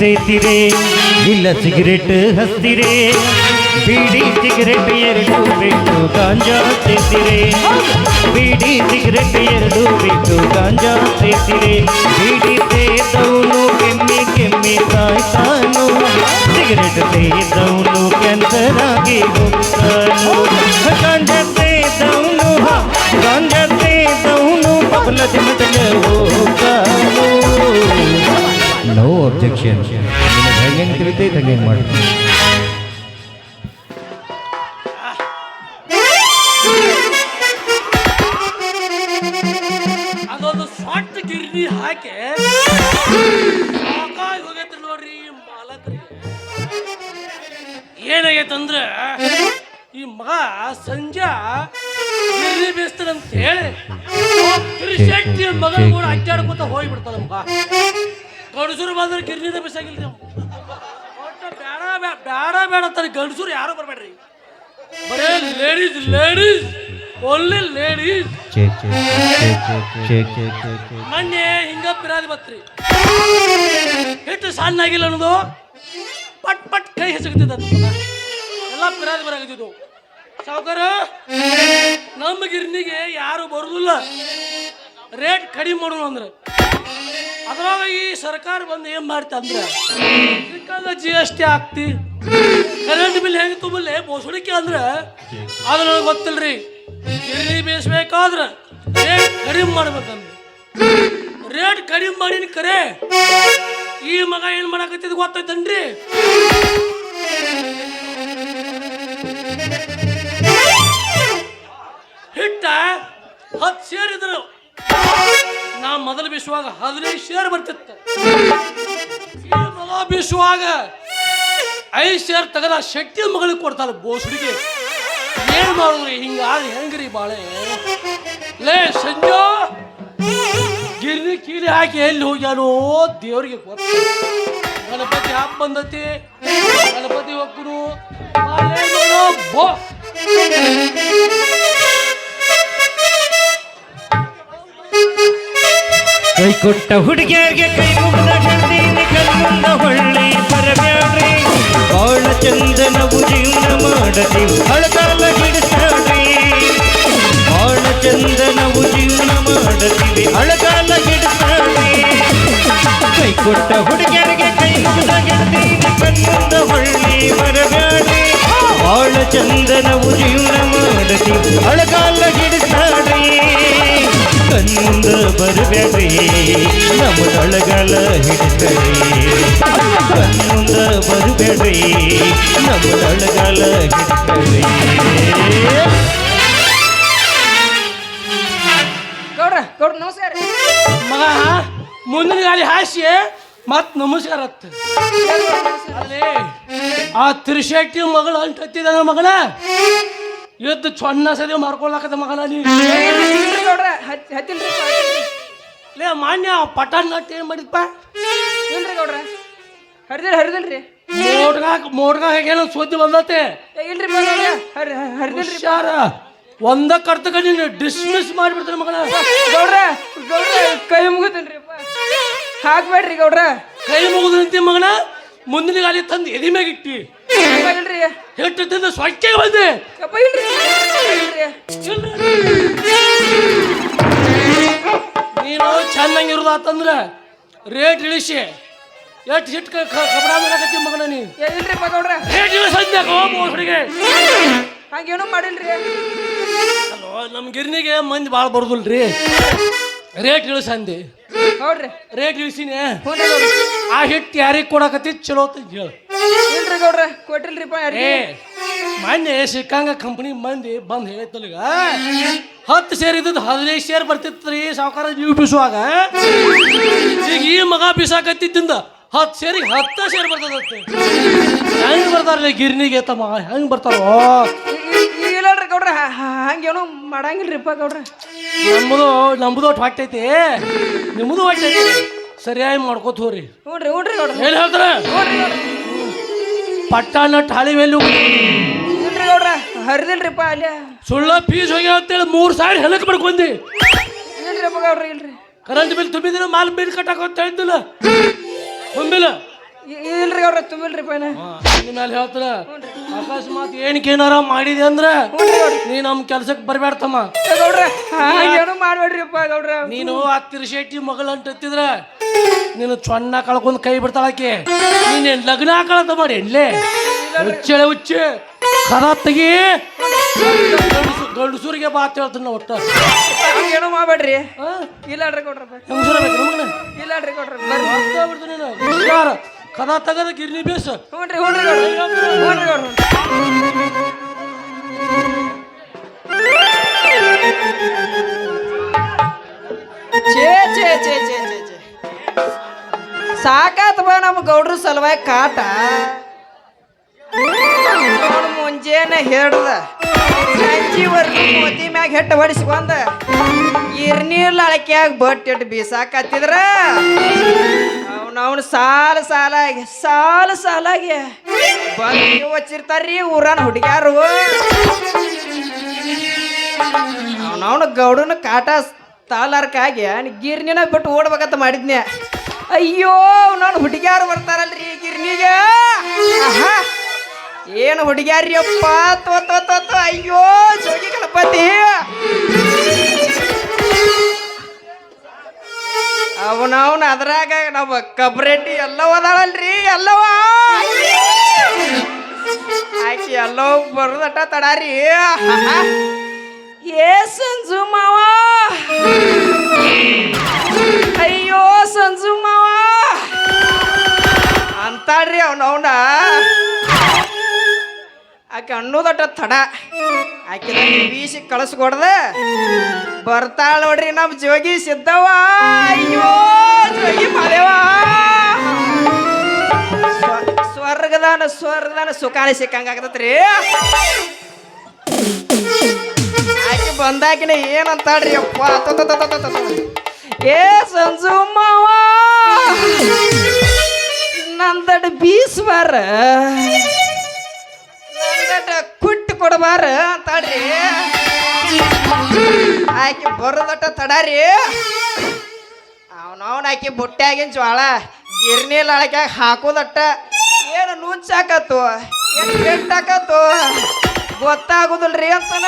ಸೇತಿರೆ ಇಲ್ಲ ಸಿಗರೇಟ್ ಹಸ್ತಿರೆ ಬೀಡಿ ಸಿಗರೇಟ್ ಎರಡು ಬಿಟ್ಟು ಗಾಂಜಾ ಸೇತಿರೆ ಬೀಡಿ ಸಿಗರೇಟ್ ಎರಡು ಬಿಟ್ಟು ಗಾಂಜಾ ಸೇತಿರೆ ಬೀಡಿ ಸೇದವನು ಕೆಮ್ಮಿ ಕೆಮ್ಮಿ ಸಾಯ್ತಾನು ಸಿಗರೇಟ್ ಸೇದವನು ಕ್ಯಾನ್ಸರ್ ಆಗಿ ಹೋಗ್ತಾನು ಗಾಂಜಾ ಸೇದವನು ಗಾಂಜಾ ಸೇದವನು ಪಬಲ ದಿನದಲ್ಲಿ ಹೋಗ್ತಾನು ನೋ ಅಬ್ಜೆಕ್ಷನ್ ಹೆಂಗೆ ತಿಳಿತೈತೆ ಹಂಗೆ ಮಾಡ್ತೀನಿ ಅದೊಂದು ಸ್ವಾಟ್ ಗಿರ್ನಿ ಹಾಕಿ ಸಾಕಾಗಿ ಹೋಗೈತ್ರಿ ನೋಡ್ರಿ ಮಾಲಕ್ರಿ ಏನಾಗೈತಂದ್ರೆ ಈ ಮಗ ಸಂಜೆ ಗಿರ್ನಿ ಬೇಯಿಸ್ತಾನಂತ ಹೇಳಿ ಶೆಟ್ಟಿ ಮಗನ ಕೂಡ ಅಡ್ಡಾಡ್ಕೊತ ಹೋಗ್ಬಿಡ್ತಾನ ಮಗ ಗಂಡಸರು ಬಂದ್ರೆ ಗಿರ್ನಿದ ಬೇಸಾಗಿಲ್ರಿ ಬೇಡ ಬೇಡ ಬೇಡ ಅಂತಾರೆ ಗಂಡಸರು ಯಾರು ಬರ್ಬೇಡ್ರಿ ಬರೇ ಲೇಡೀಸ್ ಲೇಡೀಸ್ ಓನ್ಲಿ ಲೇಡೀಸ್ ಮೊನ್ನೆ ಹಿಂಗ ಪಿರಾದಿ ಬತ್ರಿ ಹಿಟ್ಟು ಸಣ್ಣ ಆಗಿಲ್ಲ ಅನ್ನೋದು ಪಟ್ ಪಟ್ ಕೈ ಹೆಸಗುತ್ತಿದ್ದ ಎಲ್ಲ ಪಿರಾದಿ ಬರಾಗಿದ್ದು ಸಾವುಕಾರ ನಮ್ಮ ಗಿರ್ನಿಗೆ ಯಾರು ಬರುದಿಲ್ಲ ರೇಟ್ ಕಡಿಮೆ ಮಾಡೋಣ ಅಂದ್ರೆ ಅದ್ರಾಗ ಈ ಸರ್ಕಾರ ಬಂದು ಏನ್ ಮಾಡ್ತಾ ಅಂದ್ರೆ GST ಹಾಕ್ತಿ ಕರೆಂಟ್ ಬಿಲ್ ಹೆಂಗೆ ತುಂಬಲೆ ಬೋಸಡಿಕೆ ಅಂದ್ರೆ ಅದು ನನಗೆ ಗೊತ್ತಿಲ್ರಿ ಗಿರ್ನಿ ಬೇಯಿಸ್ಬೇಕಾದ್ರೆ ರೇಟ್ ಕಡಿಮೆ ಮಾಡ್ಬೇಕಂದ್ರೆ ರೇಟ್ ಕಡಿಮೆ ಮಾಡಿನ ಕರೆ ಈ ಮಗ ಏನ್ ಮಾಡಕತ್ತಿದ್ ಗೊತ್ತೈತನ್ರಿ ಹಿಟ್ಟ 10 ಸೇರ್ ಇದ್ರು ನಾ ಮೊದಲು ಬೀಸುವಾಗ 15 ಸೇರ್ ಬರ್ತಿತ್ತು ಈ ಮಗ ಬೀಸುವಾಗ 5 ಸೇರ್ ತಗದ ಶೆಟ್ಟಿ ಮಗಳಿಗೆ ಕೊಡ್ತಾರ ಬೋಸುಡಿಗೆ ಏನ್ ಮಾಡುದ್ರಿ ಹಿಂಗಾದ್ರೆ ಹೆಂಗ್ರಿ ಬಾಳೆ ಲೇ ಸಂಜೋ ಗಿರ್ನಿ ಕೀಲಿ ಹಾಕಿ ಎಲ್ಲಿ ಹೋಗ್ಯಾನೋ ದೇವ್ರಿಗೆ ಗೊತ್ತ ಗಣಪತಿ ಹಬ್ಬ ಬಂದತಿ ಗಣಪತಿ ಹೋಗ್ರು ಬೋ ಕೈ ಕೊಟ್ಟ ಹುಡುಗಿಯರಿಗೆ ಕೈ ಮುಗ್ದ ಗಂಡಿನಿ ಕಣ್ಮುಂದ ಹೊಳ್ಳಿ ಬರಬ್ಯಾಡ್ರಿ ಬಾಳ ಚಂದನವು ಜೀವನ ಮಾಡತೀವಿ ಹಳಗಾಲ ಹಿಡಿಸ್ತಾಡ್ರಿ ಬಾಳ ಚಂದನವು ಜೀವನ ಮಾಡತೀವಿ ಹಳಗಾಲ ಹಿಡಿಸ್ತಾಡ್ರಿ ಕೈ ಕೊಟ್ಟ ಹುಡುಗಿಯರಿಗೆ ಕೈ ಮುಗ್ದ ಗಂಡಿನಿ ಕಣ್ಮುಂದ ಹೊಳ್ಳಿ ಬರಬ್ಯಾಡ್ರಿ ಬಾಳ ಚಂದನವು ಜೀವನ ಮಾಡತೀವಿ ಹಳಗಾಲ ಹಿಡಿಸ್ತಾಡ್ರಿ ಕಣ್ಮುಂದ ಬರಬೇಡ್ರಿ ನಮ್ಮದೊಳಗಲ ಹಿಡಿಸ್ರಿ ಕಣ್ಮುಂದ ಬರಬೇಡ್ರಿ ನಮ್ಮದೊಳಗಲ ಹಿಡಿಸ್ರಿ ಗೌಡ್ರ ನಮಸ್ಕಾರ ಮಗ ಮುಂದಿನ ಗಾಡಿ ಹಾಸಿ ಮತ್ ನಮಸ್ಕಾರ ಅಲ್ಲೇ ಆ ತಿರುಶೆಟ್ಟಿ ಮಗಳು ಅಂಟತ್ತಿದ ಮಗನ ಎದ್ದು ಚೊನ್ನ ಸದಿ ಮಾರ್ಕೊಳಕದ ಮಗನ ನೀ ಗೌಡ್ರ ಹತ್ತಿಲ್ರಿ ಲೇ ಮಾನ್ಯ ಪಟಾನ್ ನಟ್ ಏನ್ ಮಾಡಿದ್ಪ ಇಲ್ರಿ ಗೌಡ್ರ ಹರಿದಿಲ್ರಿ ಮೋಡ್ಗ ಹೇಗೇನೋ ಸುದ್ದಿ ಬಂದತೆ ಇಲ್ರಿ ಹರಿದಿಲ್ರಿ ಹುಷಾರ ಒಂದ ಕರ್ತಕ ನೀನು ಡಿಸ್ಮಿಸ್ ಮಾಡಿಬಿಡ್ತಾನೆ ಮಗನ ಗೌಡ್ರ ಕೈ ಮುಗಿತೇನ್ರಿ ಹಾಕ್ಬೇಡ್ರಿ ಗೌಡ್ರ ಕೈ ಮುಗಿದಂತೆ ಮಗನ ಮುಂದಿನ ಗಾಲಿ ತಂದು ಎದಿ ಮ್ಯಾಗ ಇಟ್ಟಿ ಇಲ್ರಿ ಹಿಟ್ಟು ತಿಂದು ಸ್ವಚ್ಛ ಬಂದೆ ನೀನು ಚೆನ್ನಾಗಿರೋದಾತಂದ್ರ ರೇಟ್ ಇಳಿಸಿ ಎಷ್ಟು ಹಿಟ್ಟು ಕಬಡ ಮಾಡಕತ್ತಿ ಮಗನ ನೀ ಇಲ್ರಿ ಗೌಡ್ರ ರೇಟ್ ಇಳಿಸಂದ್ಯಾಕ ಹುಡುಗಿ ಹಂಗೇನು ಮಾಡಿಲ್ರಿ ಅಲ್ವ ನಮ್ಮ ಗಿರ್ನಿಗೆ ಮಂದಿ ಭಾಳ ಬರುದಿಲ್ರಿ ರೇಟ್ ಇಳಿಸಂದಿ ನೋಡ್ರಿ ರೇಟ್ ಇಳಿಸಿನಿ ಆ ಹಿಟ್ಟು ಯಾರಿಗೆ ಕೊಡಕತ್ತಿ ಚಲೋ ಅಂತ ಹೇಳು ಇಲ್ರಿ ಗೌಡ್ರ ಕೊಟ್ಟಿಲ್ರಿಪ್ಪ ಏ ಮೊನ್ನೆ ಸಿಕ್ಕಂಗ ಕಂಪ್ನಿ ಮಂದಿ ಬಂದು ಹೇಳಿತ್ತಲ್ಗ 10 ಸೇರ್ ಇದ್ದದ್ದು 15 ಸೇರ್ ಬರ್ತಿತ್ರಿ ಸಾವುಕಾರ ನೀವು ಬೀಸುವಾಗ ಈಗ ಈ ಮಗ ಬೀಸಾಕತ್ತಿದ್ದಿಂದ 10 ಸೇರಿಗೆ 10 ಸೇರ್ ಬರ್ತದತ್ತೆ ಹೆಂಗ್ ಬರ್ತಾರಲ್ಲ ಗಿರ್ನಿಗೆ ತಮ್ಮ ಹೆಂಗ್ ಬರ್ತಾರೋ ಇಲ್ಲಲ್ರಿ ಗೌಡ್ರ ಹಂಗೇನು ಮಾಡಂಗಿಲ್ರಿಪ್ಪ ಗೌಡ್ರ ನಮ್ಮದು ಒಟ್ಟು ಹೊಟ್ಟೈತಿ ನಿಮ್ಮದು ಹೊಟ್ಟೈತಿ ಸರಿಯಾಗಿ ಮಾಡ್ಕೋತ ಹೋರಿ ಹ್ಞೂ ಗೌಡ್ರ ಏನು ಹೇಳ್ತಾರ ಪಟ್ಟಾಣ ಠಾಳಿ ಮೇಲೆ ಇಲ್ರಿ ಗೌಡ್ರ ಹರಿದಿಲ್ರಿಪ್ಪ ಅಲ್ಲಿ ಸುಳ್ಳ ಫೀಸ್ ಹೋಗ್ಯಾವ ಅಂತೇಳಿ 3 ಸಾವಿರ ಹೆಲಕ್ ಮಾಡ್ಕೊಂಡಿ ಇಲ್ರಿಪ್ಪ ಗೌಡ್ರ ಇಲ್ರಿ ಕರೆಂಟ್ ಬಿಲ್ ತುಂಬಿದ್ರೆ ಮಾಲ್ ಬಿಲ್ ಕಟ್ಟಾಕ ಅಂತ ಹೇಳಿದ್ದಿಲ್ಲ ತುಂಬಿಲ್ಲ ಇಲ್ರಿ ಗೌಡ್ರ ತುಂಬಿಲ್ರಿ ಪೈನ ನಿನ್ನ ಮೇಲೆ ಹೇಳ್ತಾರ ಅಕಸ್ಮಾತ್ ಏನಕ್ಕೇನಾರ ಮಾಡಿದೆ ಅಂದ್ರೆ ನೀ ನಮ್ಮ ಕೆಲ್ಸಕ್ಕೆ ಬರ್ಬೇಡ್ತಮ್ಮ ಗೌಡ್ರ ಏನು ಮಾಡ್ಬೇಡ್ರಿಪ್ಪ ಗೌಡ್ರ ನೀನು ಆ ತಿರುಶೆಟ್ಟಿ ಮಗಳು ಅಂತಿದ್ರ ನೀನು ಚೊಣ್ಣ ಕಳ್ಕೊಂಡು ಕೈ ಬಿಡ್ತಾಳಕ್ಕೆ ನೀನು ಲಗ್ನ ಕಳತ ಮಾಡಿ ಎಣ್ಲೆ ಹುಚ್ಚಳೆ ಹುಚ್ಚೆ ಕದ ತೆಗಿ ಗಂಡಸೂರಿಗೆ ಬಾತ್ ಹೇಳ್ತಾನ ಒಟ್ಟ ಏನು ಮಾಡ್ಬೇಡ್ರಿ ಇಲ್ಲಾಡ್ರಿ ಗೌಡ್ರ ಹೆಂಗಸೂರ ಬೇಕು ನಮಗನ ಇಲ್ಲಾಡ್ರಿ ಗೌಡ್ರ ಬಿಡ್ತು ನೀನು ಹುಷಾರ ಕದ ತೆಗದ ಗಿರ್ನಿ ಬೇಸ ಹ್ಞೂನ್ರಿ ಗೌಡ್ರ ಛೇ ಸಾಕಾತ್ ಬಾ ನಮ್ಮ ಗೌಡ್ರ ಸಲುವಾಗಿ ಕಾಟ ಮುಂಜಾನೆ ಹೇಳ್ದ ಸಂಜೀವರ್ಗು ಮೋತಿ ಮ್ಯಾಗ ಹೆಟ್ಟ ಹೊಡಿಸ್ಕೊಂಡ ಇರ್ನೀರ್ ಅಳಕ್ಯಾಗ ಬಟ್ಟಿಟ್ಟು ಬೀಸಾಕತ್ತಿದ್ರ ಅವನವನು ಸಾಲಾಗಿ ಬಂದು ಹಚ್ಚಿರ್ತಾರ್ರಿ ಊರನ ಹುಡುಗ್ಯಾರು ಅವನವನು ಗೌಡನ ಕಾಟ ತಾಲಾರ್ಕಾಗಿ ಗಿರ್ನಿನ ಬಿಟ್ಟು ಓಡ್ಬೇಕಂತ ಮಾಡಿದ್ನೆ ಅಯ್ಯೋ ನಾನು ಹುಡುಗ್ಯಾರು ಬರ್ತಾರಲ್ರಿ ಗಿರ್ನಿಗೆ ಏನು ಹುಡುಗ್ಯಾರಿ ಅಪ್ಪ ತೋ ಅಯ್ಯೋ ಜೋಗಿ ಗಣಪತಿ ಅವನವನ್ ಅದ್ರಾಗ ನಮ್ಮ ಕಬ್ರೆಡ್ಡಿ ಎಲ್ಲವ ಅದಾಳಲ್ರಿ ಎಲ್ಲವ ಆಕಿ ಎಲ್ಲೋ ಬರೋದಟ ತಡಾರಿ ಏ ಸಂಜು ಮಾವ ಅಯ್ಯೋ ಸಂಜು ಮಾವ ಅಂತಾಡ್ರಿ ಅವನವನ ಆಕೆ ಅನ್ನೋದಟ ತಡ ಆಕೆ ಬೀಸಿ ಕಳಿಸ್ಕೊಡ್ದ ಬರ್ತಾಳ ನೋಡ್ರಿ ನಮ್ಮ ಜೋಗಿ ಸಿದ್ದವ್ವ ಅಯ್ಯೋ ಜೋಗಿ ಮಾದೇವ ಸ್ವರ್ಗದಾನ ಸುಖಾನಿ ಸಿಕ್ಕಂಗಾಗತ್ರಿ ಆಕೆ ಬಂದಾಕಿನ ಏನಂತಾಳ್ರಿ ಅಪ್ಪ ಏ ಸಂಜು ಮಾವ ನಂದಡ್ ಬೀಸ್ಬಾರ ಕುಟ್ಟು ಕೊಡಬಾರ ಅಂತಾಡ್ರಿ ಆಕಿ ಬರೋದಟ ತಡಾರಿ ಅವನವನ್ ಆಕಿ ಬುಟ್ಟ್ಯಾಗಿನ ಜ್ವಾಳ ಗಿರ್ನಿಲ್ ಅಳಕ್ಯಾಗ ಹಾಕೋದಟ್ಟ ಏನು ನುಂಚಾಕತ್ತು ಏನು ಕೆಟ್ಟಾಕತ್ತು ಗೊತ್ತಾಗುದಿಲ್ರಿ ಅಂತನ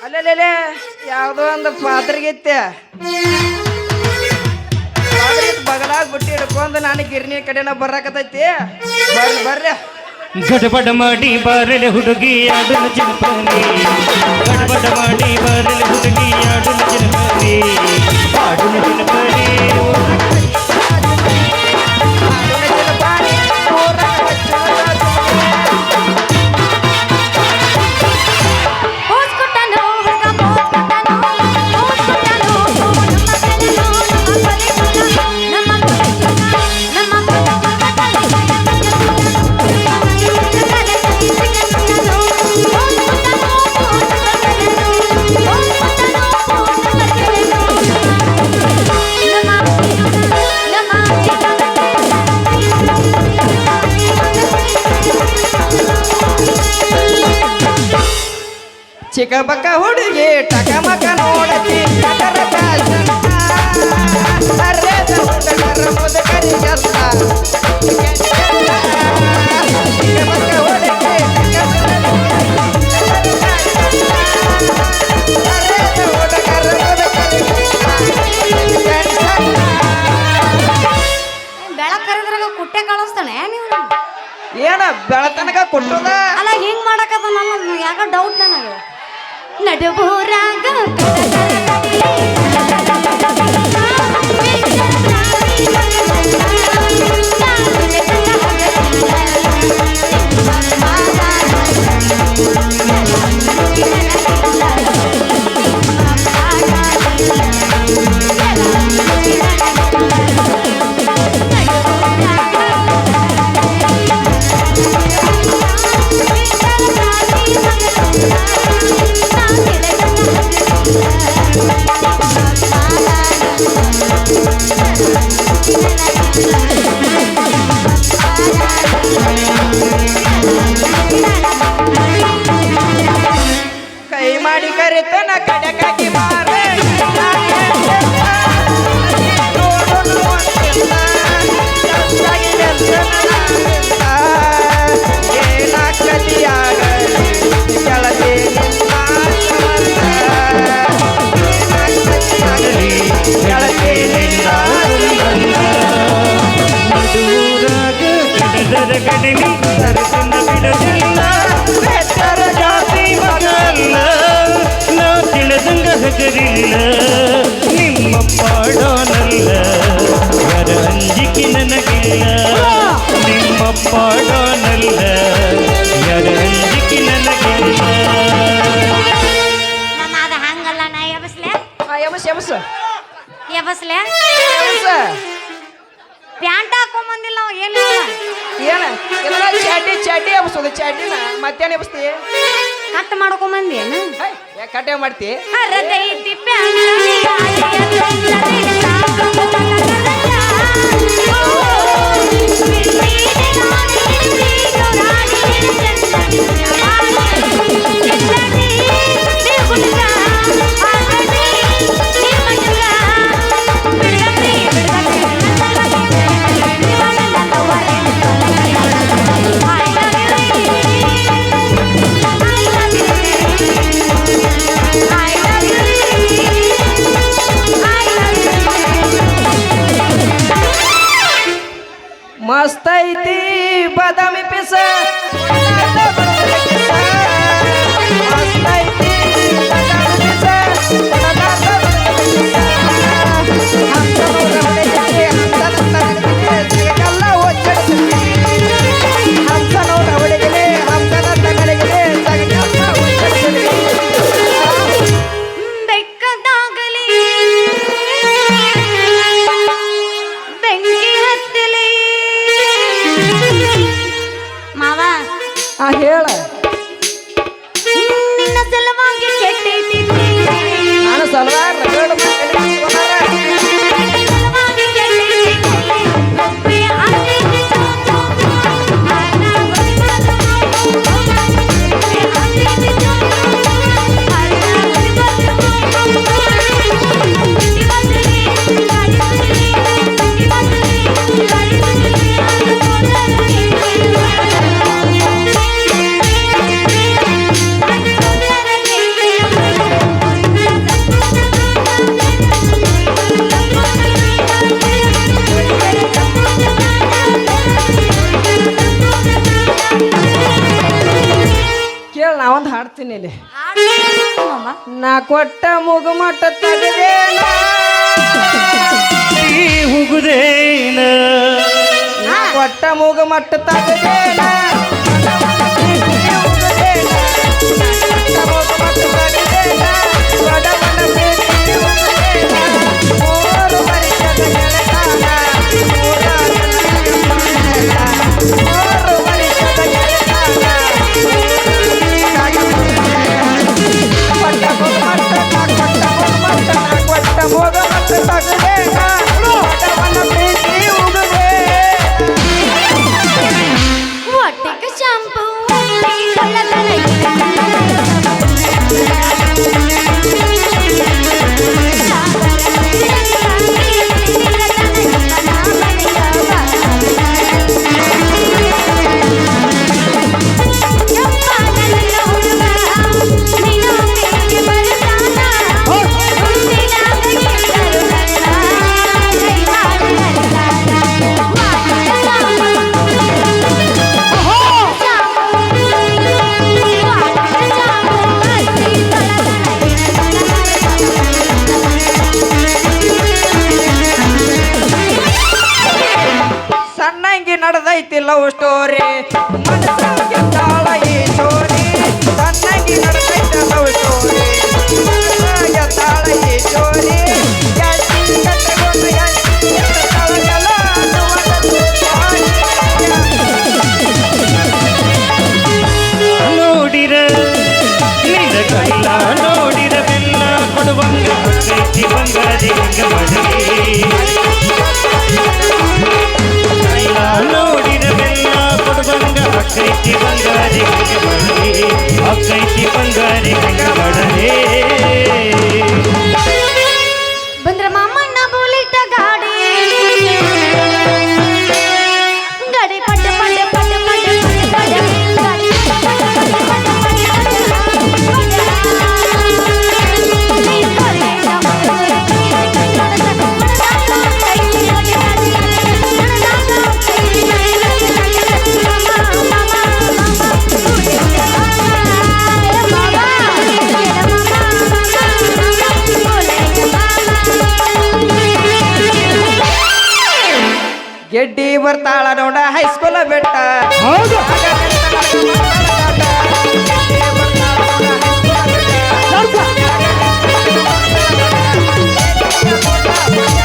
ಅಲ್ಲೇ ಯಾವುದೋ ಒಂದು ಪಾತ್ರೆಗಿತ್ತೆ ಬಗಲಾಗ ಬಿಟ್ಟು ಹಿಡ್ಕೊಂಡು ನಾನು ಗಿರ್ನಿ ಕಡೆನ ಬರಾಕತೈತಿ ಬರ್ರಿ ಗಡಬಡ ಮಾಡಿ ಬಾರಲೆ ಹುಡುಗಿ ಆಡಲು ಜನಪನಿ ಗಡಬಡ ಮಾಡಿ ಬಾರಲೆ ಹುಡುಗಿ ಆಡಲು ಜನಪನಿ ಆಡಲು ಜನಪನಿ ಚಿಕ್ಕ ಬಕ್ಕ ಹುಡುಗಿ ಟಕಮಕ ನೋಡತಿ ಬೆಳಕರಿದ್ರಾಗ ಕುಟ್ಟೆ ಕಳಿಸ್ತಾನೆ ನೀವು ಏನ ಬೆಳತನಕ ಕೊಟ್ಟದ ಅಲ್ಲ ಹಿಂಗ್ ಮಾಡಕತ್ತ ನನ್ನ ಯಾಕ ಡೌಟ್ ನನಗೆ ನಡುಬೂರಾಗ ಕೈ ಮಾಡಿ ಕರಿತನ ಕಡಕಾಗಿ ಬಸ್ಲೆ ಎಬ್ಸ. ಪ್ಯಾಂಟ್ ಹಾಕೊಂಬಂದಿಲ್ಲ ಅವ ಏನು ಏನ ಎಲ್ಲ ಚಾಟಿ ಚಾಟಿ ಎಬ್ಸೋದು ಚಾಟಿನ ಮತ್ತೇನು ಎಬ್ಸ್ತಿ ಕಟ್ ಮಾಡ್ಕೊಂಬಂದೇನು ಕಟ್ಟೆ ಮಾಡ್ತಿ ಹರದೈತಿ ಪ್ಯಾಂಟ್ ಮಸ್ತ್ ಐತಿ ಬಾದಾಮಿ ಪಿಸ ಮಸ್ತ್ ಐತಿ ಬಾದಾಮಿ ಪಿಸ ಜಗಲ್ಲ ಒಚ್ಚಡಿಸಿ ಹಂಸನವರ ಹೊಡೆಗಲೆ ಹಂಸದ ತಗಡೆಗಲೆ ಜಗಲ್ಲ ಒಚ್ಚಡಿಸಿ ಬೆಕ್ಕದಾಗಲಿ ಬೆಂಕಿ ಹತ್ತಲಿ ಮಾವ ಹೇಳ ನಿನ್ನ ಸಲುವಾಗಿ ಕೆಟ್ಟೈತಿ ನಾನು ಸಲವಾರ ರಗಡ ಸಲುವಾಗಿ ಕೆಟ್ಟೈತಿ ಒಪ್ಪೆ ಆತೈತಿ ಚೋಚೋ ಆನ ಹೊಡಿಬಾರ್ದು ಒಪ್ಪೆ ಆತೈತಿ ಚೋಚೋ ಆನ ಹೊಡಿಬಾರ್ದು ಬಂಡಿ ಬಂದ್ರಿ ಗಾಡಿ ಬಂದ್ರಿ ಬಂಡಿ ಬಂದ್ರಿ ಗಾಡಿ ಬಂದ್ರಿ ಕೇಳ ನಾವೊಂದು ಹಾಡ್ತೀನಿ ಇಲ್ಲಿ ಮಾಮ ನಾ ಕೊಟ್ಟ ಮುಗುಮಟ್ಟ ತಗದೇನ ಈ ಹುಗುದೇನ ನಾ ಕೊಟ್ಟ ಮುಗುಮಟ್ಟ ತಗದೇನ ಒಟ್ಟಿಗೆ ಶಾಂಪು ಒಟ್ಟಿಗೆ ಕಳ್ಳತನ ಸಣ್ಣಂಗಿ ನಡೆದೈತಿ ಲವ್ ಸ್ಟೋರಿ ಮನಸ್ಸಿಗೆ ತಾಳ ಈ ಚೋರಿ ಸಣ್ಣಂಗಿ ನಡೆದೈತಿ ಲವ್ ಸ್ಟೋರಿ ಮನಸ್ಸಿಗೆ ತಾಳ ಈ ಚೋರಿ ನೋಡಿರ ನಿನ್ನ ಕೈಲ ನೋಡಿರ ಬೆಲ್ಲ ಕೊಡುವಂಗ ಕೈತಿ ಬಂಗಾರಿ ಗಂಗ ಮಡಲಿ ಕೈಲ ನೋಡಿರ ಬೆಲ್ಲ ಕೊಡುವಂಗ ಅಕ್ಕೈತಿ ಬಂಗಾರಿ ಗಂಗ ಮಡಲಿ ಅಕ್ಕೈತಿ ಬಂಗಾರಿ ಗಂಗ ಮಡಲೇ ಬಂದ್ರ ಮಾಮಣ್ಣ ಬುಲೆಟ್ ಗಾಡಿ ಗಾಡಿ ಪಡ್ಡ ಪಡ್ಡ ಪಡ್ಡ ಪಡ್ಡ ಪಡ್ಡ ಪಡ್ಡ ಗಾಡಿ ಗೆಡ್ಡಿ ಬರ್ತಾಳ ನೋಡ ಹೈಸ್ಕೂಲ ಬೆಟ್ಟ ಹೌದು ಗೆಡ್ಡಿ ಬರ್ತಾಳ ನೋಡ ಹೈಸ್ಕೂಲ ಬೆಟ್ಟ.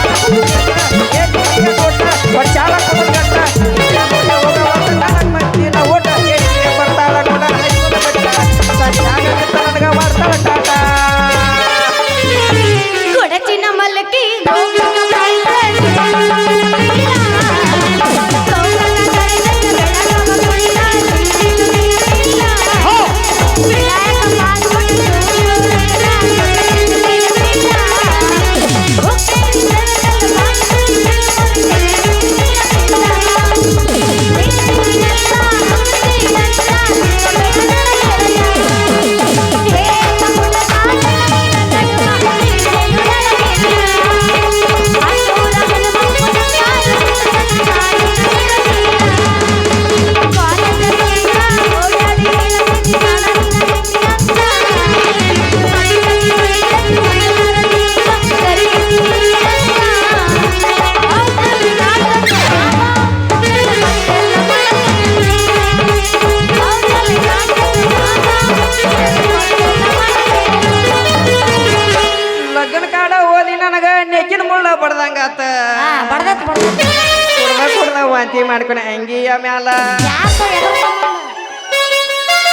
ಚಾಕಿ ಮಾಡ್ಕೊನೆ ಅಂಗಿಯ ಮ್ಯಾಲ ಯಾಕೋ ಎದ್ರ ಸಂಬಂಧ?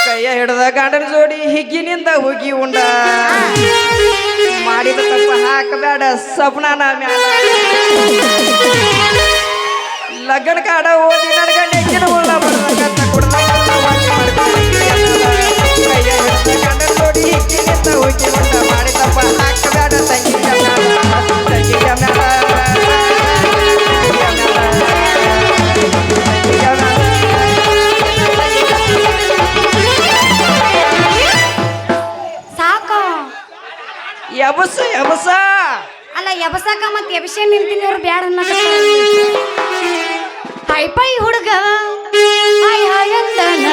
ಕೈಯ ಹಿಡ್ದ ಗಂಡನ ಜೋಡಿ ಹಿಗ್ಗಿನಿಂದ ಹೋಗಿ ಉಂಡ ಮಾಡಿದ ತಪ್ಪ ಹಾಕಬೇಡ ಸಪ್ನಾನ ಮ್ಯಾಲ ಲಗ್ನ ಕಾಡ ಓದಿ ನನಗ ನೆಚ್ಚಿನ ಉಳ್ಳ ಬಡದಂತ ಕುಡ್ದ ಕೈಯ ಹಿಡ್ದ ಗಂಡನ ಜೋಡಿ ಹಿಗ್ಗಿನಿಂದ ಹೋಗಿ ಉಂಡ ಮಾಡಿ ತಪ್ಪ ಹಾಕಬೇಡ ತಂಗಿಯ ಮ್ಯಾಲ ತಂಗಿಯ ಮ್ಯಾಲ ಸಾಕು. ಎಬಸ ಎಬಸ ಅಲ್ಲ ಎಬಸಾಕ ಮತ್ತೆ ಎಬಿಸೆ ನಿಂತೀನಿ ಅವ್ರು ಬ್ಯಾಡ ಪೈ ಪೈ ಹುಡುಗ ಹಾಯ್ ಹಾಯ್ ಅಂತಾನ.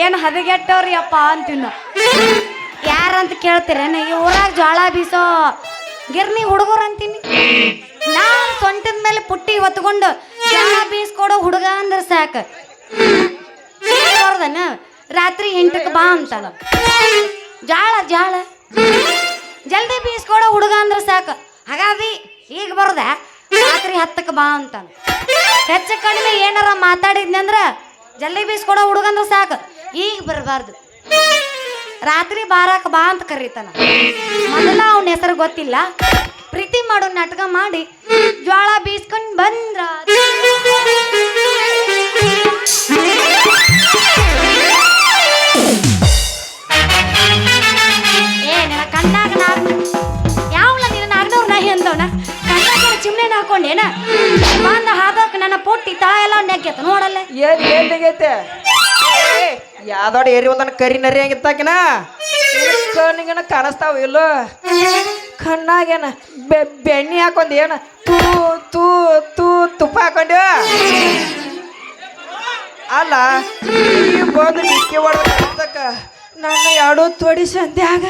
ಏನು ಹದಗೆಟ್ಟವ್ರಿ ಅಪ್ಪ ಅಂತೀನ. ಯಾರಂತ ಕೇಳ್ತೀರೇನ? ಈ ಊರಾಗ ಜೋಳ ಬೀಸೋ ಗಿರ್ನಿ ಹುಡುಗರು ಅಂತೀನಿ. ನಾನು ಸೊಂಟದ ಮೇಲೆ ಪುಟ್ಟಿ ಹೊತ್ಕೊಂಡು ಜೋಳ ಬೀಸ್ಕೊಡೋ ಹುಡುಗ ಅಂದ್ರೆ ಸಾಕು. ಬರ್ದನ ರಾತ್ರಿ 8ಕ್ಕೆ ಬಾ ಅಂತಾಳ. ಜಾಳ ಜಾಳ ಜಲ್ದಿ ಬೀಸ್ಕೊಡೋ ಹುಡುಗ ಅಂದ್ರೆ ಸಾಕು. ಹಾಗಾಗಿ ಈಗ ಬರ್ದ ರಾತ್ರಿ 10ಕ್ಕೆ ಬಾ ಅಂತಾನ. ಹೆಚ್ಚು ಕಡಿಮೆ ಏನಾರ ಮಾತಾಡಿದ್ನಂದ್ರ ಜಲ್ದಿ ಬೀಸ್ಕೊಡೋ ಹುಡುಗಂದ್ರೆ ಸಾಕು. ಈಗ ಬರಬಾರ್ದು, ರಾತ್ರಿ ಬಾರಾಕ ಬಾ ಅಂತ ಕರೀತಾನ. ಮೊದಲ ಅವನ ಹೆಸರು ಗೊತ್ತಿಲ್ಲ, ಪ್ರೀತಿ ಮಾಡೋ ನಾಟಕ ಮಾಡಿ ಜ್ವಾಳ ಬೀಸ್ಕೊಂಡು ಬಂದ್ರ ಏನ ಕಣ್ಣಾಗ ಯಾವಲ್ಲ ನಿನ್ನ ನಾಗನವ್ರ ನಾಯಿ ಅಂದವನ ಕಣ್ಣಾಗ ಚಿಮ್ನೆ ಹಾಕೊಂಡೇನ ಬಂದ ಹಾದಕ್ ನನ್ನ ಪುಟ್ಟಿ ತಳ ಎಲ್ಲ ನೆಗ್ಗೆತ ನೋಡಲ್ಲ. ಏನ್ ತೆಗೈತೆ ಯಾವ್ದೋಡ ಏರಿ ಒಂದನ್ನ ಕರಿ ನರಿ ಹಂಗಿತ್ತಾಕಿನ ಕಣ್ಣಿಗೇನ ಕಾಣಿಸ್ತಾವ ಇಲ್ಲೋ ಕಣ್ಣಾಗೇನ ಬೆಣ್ಣಿ ಹಾಕೊಂಡ್ ಏನ ತೂ ತೂ ತೂ ತುಪ್ಪ ಹಾಕೊಂಡ್ಯ ಅಲ್ಲ ಈ ಬಂದು ಡಿಕ್ಕಿ ಹೊಡೆದಕ್ಕ ನನ್ನ ಎರಡು ತೊಡಿ ಸಂಧ್ಯಾಗ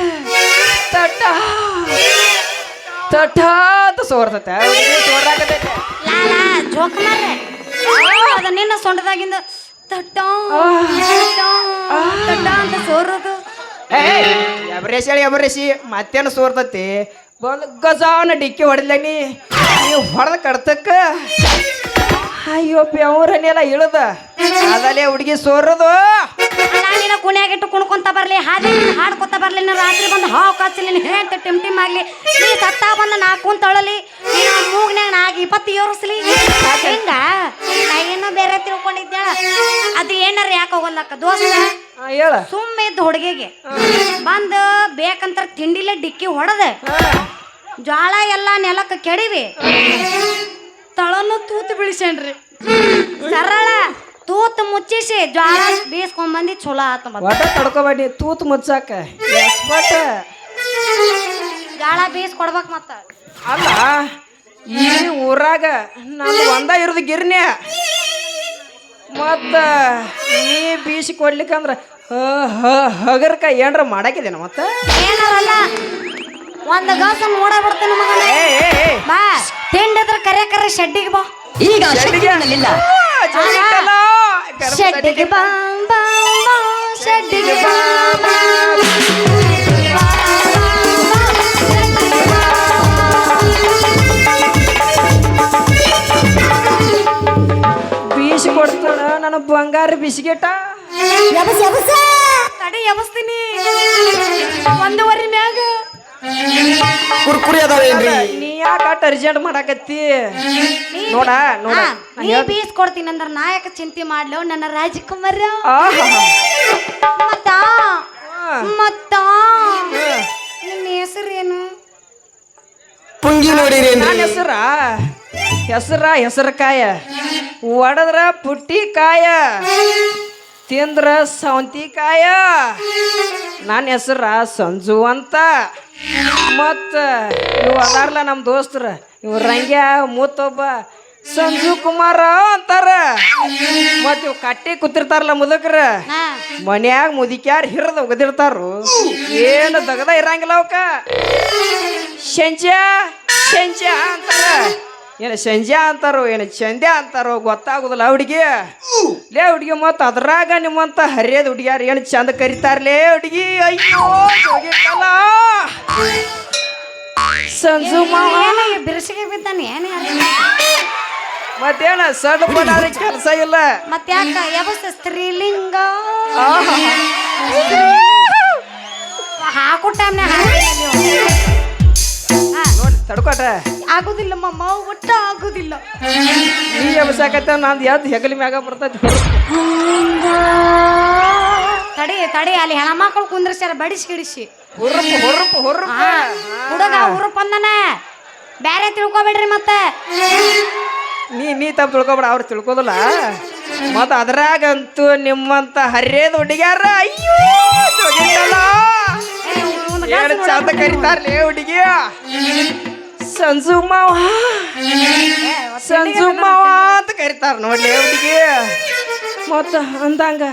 ತಟ್ಟ ತಟ್ಟ ಅಂತ ಸೋರ್ತತೆ ಸೋರಾಕತೈತೆ ಲಾಲಾ ಜೋಕ್ ಮಾರ್ರೆ ಅದ ನಿನ್ನ ಸೊಂಟದಾಗಿಂದ ತಟ್ಟ ತಟ್ಟ ಅಂತ ಸೋರೋದು. ಎಬರೇಸಿ ಹೇಳಿ ಎಬರೇಸಿ ಮತ್ತೇನು ಸೋರ್ತತಿ ಬಂದು ಗಜಾವನ ಡಿಕ್ಕಿ ಹೊಡೆದ್ಲನಿ ನೀವು ಹೊಡೆದ ಕಡ್ತಕ್ಕ ಅಯ್ಯೋ ಬೆವರನ್ನೆಲ್ಲ ಇಳದ ಅದಲ್ಲೇ ಹುಡುಗಿ ಸೋರೋದು. ನಾನಿನ ಕುಣಿಯಾಗಿಟ್ಟು ಕುಣ್ಕೊಂತ ಬರ್ಲಿ ಹಾಡ್ಕೊತ ಬರ್ಲಿ ನಾ ರಾತ್ರಿ ಬಂದು ಹಾವು ಕಾಚಲಿ ಹೇಳ್ತ ಟಿಮ್ ಟಿಮ್ ಆಗ್ಲಿ ನೀ ಸತ್ತ ಬಂದ ನಾ ಕುಂತೊಳಲಿ ನೀನು ಮೂಗ್ನ್ಯಾಗ ನಾಗ 20 ಏರಿಸ್ಲಿ ಹಿಂಗ ನಾ ಏನೋ ಬೇರೆ ತಿಳ್ಕೊಂಡಿದ್ದೆ. ಅದು ಏನಾರ ಯಾಕೆ ಹೋಗಲ್ಲಕ್ಕ ದೋಸ್ತ ಹೇಳ ಸುಮ್ಮನೆ ಇದ್ದ ಹುಡುಗಿಗೆ ಬಂದು ಬೇಕಂತ ತಿಂಡಿಲೆ ಡಿಕ್ಕಿ ಹೊಡೆದೆ ಜ್ವಾಳ ಎಲ್ಲ ನೆಲಕ್ಕೆ ಕೆಡಿವಿ ತಳನು ತೂತು ಬಿಳಿಸೇನ್ರಿ ಸರಳ ತೂತು ಮುಚ್ಚಿಸಿ ಜ್ವಾಳ ಬೀಸ್ಕೊಂಡ್ ಚಲೋ ಆತ. ಒಟ್ಟ ತಡ್ಕೋಬೇಡಿ ತೂತ್ ಮುಚ್ಚಾಕ ಎಕ್ಸ್ಪರ್ಟ್ ಜ್ವಾಳ ಬೀಸ್ಕೊಡ್ಬೇಕು ಮತ್ತ. ಅಲ್ಲ ಈ ಊರಾಗ ನಾನು ಒಂದ ಇರೋದು ಗಿರ್ನಿ ಮತ್ತ ನೀ ಬೀಸಿ ಕೊಡ್ಲಿಕ್ಕಂದ್ರ ಹಗರ್ಕ ಏನ್ರ ಮಾಡಾಕಿದೇನ ಮತ್ತ ಏನಾರಲ್ಲ ಒಂದ್ ಗಾಸ ನೋಡ ಬಿಡ್ತೇನೆ ಮಗನ. ಬಾ ತಿಂಡಿದ್ರ ಕರೆ ಶೆಡ್ಡಿಗೆ ಬಾ. ಈಗ ಶೆಡ್ಡಿಗೆ ಶೆಡ್ಡಿಗೆ ಬಾ ಬಾ ಬಾ ಶೆಡ್ಡಿಗೆ ಬಾ ಬಾ ಬೀಸಿ ಕೊಡ್ತಾಳ ನನ್ನ ಬಂಗಾರ ಬಿಸಿಗೆಟ ತಡಿ ಎಬಸ್ತೀನಿ 1.5 ಮ್ಯಾಗ ಕುರ್ಕುರಿ ಅದಾವೇನ್ರಿ ನೀ ಯಾಕ ಅರ್ಜೆಂಟ್ ಮಾಡಾಕತ್ತಿ ನೋಡ ನೋಡ ನೀ ಬೀಸ್ ಕೊಡ್ತೀನಿ ಅಂದ್ರ ನಾಯಕ ಚಿಂತೆ ಮಾಡ್ಲೋ ನನ್ನ ರಾಜಕುಮಾರ. ಮತ್ತ ಮತ್ತ ನಿನ್ನ ಹೆಸರೇನು? ಪುಂಗಿ ನೋಡಿರಿ ನನ್ನ ಹೆಸರಕಾಯ ಒಡದ್ರ ಪುಟ್ಟಿ ಕಾಯ ತಿಂದ್ರ ಸೌಂತಿಕಾಯ. ನನ್ನ ಹೆಸರ ಸಂಜು ಅಂತ. ಮತ್ತ ಇವು ಅದಾರ್ಲ ನಮ್ಮ ದೋಸ್ತರ ಇವ್ ರಂಗ್ಯ ಮೂತೊಬ್ಬ ಸಂಜು ಕುಮಾರ ಅಂತಾರ. ಮತ್ ಇವ್ ಕಟ್ಟಿ ಕೂತಿರ್ತಾರಲ್ಲ ಮುದುಕ್ರ, ಹಾ ಮನ್ಯಾಗ ಮುದಿಕ್ಯಾರ ಹಿರಿದ ಒಗದಿರ್ತಾರು. ಏನು ದಗದ ಇರಂಗಿಲ್ಲ ಅವಕ್ಕ. ಶಂಜ್ಯಾ ಶಂಜ್ಯಾ ಅಂತಾರ. ಏನು ಸಂಜ್ಯಾ ಅಂತಾರೋ ಏನು ಚಂದ್ಯಾ ಅಂತಾರೋ ಗೊತ್ತಾಗುದಿಲ್ಲ ಹುಡುಗಿ. ಲೇ ಹುಡುಗಿ, ಮತ್ತ ಅದ್ರಾಗ ನಿಮ್ಮಂತ ಹರಿಯದ ಹುಡುಗಿಯಾರ ಏನು ಚಂದ ಕರಿತಾರ್ಲೇ ಹುಡುಗಿ. ಅಯ್ಯೋ ಹೋಗಿತ್ತಲ್ಲ ಸಂಜು ಮಾವ. ಬಿರುಸಿಗೆ ಬಿದ್ದಾನೆ ಏನೇ ಮತ್ತೇನ ಸಣ್ಣ ಪಡ ಕೆಲಸ ಇಲ್ಲ. ಮತ್ತೆ ಯಾಕ ಯಾವತ್ತ ಸ್ತ್ರೀಲಿಂಗ ಹಾಕೋ ಟೈಮ್ನಾಗ ನೋಡಿ ತಡ್ಕೋಟ. ಆಗುದಿಲ್ಲ ಮಮ್ಮ, ಒಟ್ಟ ಆಗುದಿಲ್ಲ. ನೀ ಎಬ್ಸಾಕತ್ತ ನಂದು ಯಾವ್ದು ಹೆಗಲಿ ಮ್ಯಾಗ ಬರ್ತೈತಿ. ತಡಿ ತಡಿ, ಅಲ್ಲಿ ಹೆಣ್ಮಕ್ಳು ಕುಂದ್ರಸ್ಯಾರ ಬಡಿಸಿ ಗಿಡಿಸಿ. ಹುರುಪು ಹುರುಪು ಹುರುಪು. ಹುಡುಗ ಹುರುಪ್ ಅಂದನ, ಬ್ಯಾರೆ ತಿಳ್ಕೊಬೇಡ್ರಿ ಮತ್ತೆ. ನೀ ತಪ್ಪು ತಿಳ್ಕೊಬೇಡ, ಅವ್ರು ತಿಳ್ಕೋದಿಲ್ಲ. ಮತ್ತ ಅದ್ರಾಗಂತೂ ನಿಮ್ಮಂತ ಹರಿಯದ ಹುಡುಗ್ಯಾರ ಅಯ್ಯೋ ಜೋಗಿತ್ತಲ್ಲ. ಏನು ಚಂದ ಕರಿತಾರ್ಲೇ ಹುಡುಗಿ. ಸಂಜು ಮಾವ ಸಂಜು ಮಾವ ಅಂತ ಕರಿತಾರ ನೋಡ್ಲಿ ಹುಡುಗಿ. ಮತ್ತ ಅಂದಂಗ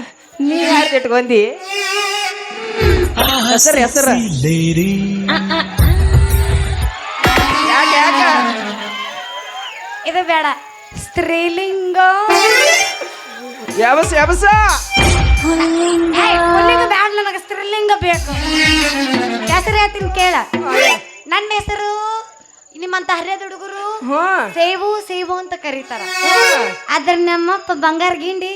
ನೀ ಯಾರು ಇಟ್ಕೊಂಡಿ ಹೆಸರು ಹೆಸರು ಯಾಕ ಯಾಕ ಇದು ಬೇಡ, ಸ್ತ್ರೀಲಿಂಗ. ಯಾವಸ ಯಾವಸ ಪುಲ್ಲಿಂಗ ಬೇಡ, ನನಗೆ ಸ್ತ್ರೀಲಿಂಗ ಬೇಕು. ಹೆಸರು ಹೇಳ್ತೀನಿ ಕೇಳ. ನನ್ನ ಹೆಸರು ನಿಮ್ಮಂತ ಹರಿಯದ ಹುಡುಗರು ಸೇವು ಸೇವು ಅಂತ ಕರೀತಾರ. ಆದ್ರ ನಮ್ಮಪ್ಪ ಬಂಗಾರ ಗಿಂಡಿ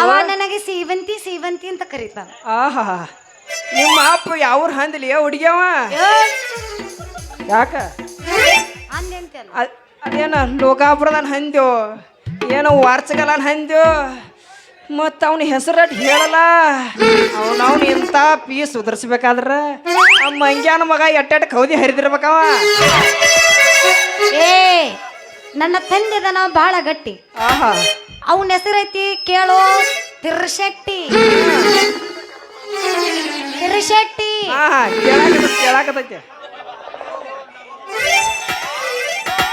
ಅವ ನನಗೆ ಸೇವಂತಿ ಸೇವಂತಿ ಅಂತ ಕರೀತಾರ. ಆಹಾ, ನಿಮ್ಮ ಅಪ್ಪ ಯಾವ್ರ ಹಂದಿಲಿ ಹುಡುಗ್ಯಾವ ಯಾಕ ಅಂದೆಂತಲ್ಲ ಅದೇನ ಲೋಕಾಪುರದನ್ ಹಂದ್ಯೋ ಏನೋ ವಾರ್ಚಗಲನ್ ಹಂದ್ಯೋ. ಮತ್ತು ಅವನ ಹೆಸರು ಹೇಳಲ್ಲ. ಅವನವ್ನು ಇಂಥ ಪೀಸ್ ಉದರ್ಸ್ಬೇಕಾದ್ರ ಆ ಮಂಗ್ಯಾನ ಮಗ ಎಟ್ಟೆಟ್ಟು ಕೌದಿ ಹರಿದಿರ್ಬೇಕವ. ಏ ನನ್ನ ತಂದೆದನ ಬಹಳ ಗಟ್ಟಿ. ಆಹಾ, ಅವನ ಹೆಸರೈತಿ ಕೇಳೋ, ತಿರ್ಶೆಟ್ಟಿ. ತಿರ್ಶೆಟ್ಟಿ. ಆಹಾ, ಕೇಳಾಕತೈತಿ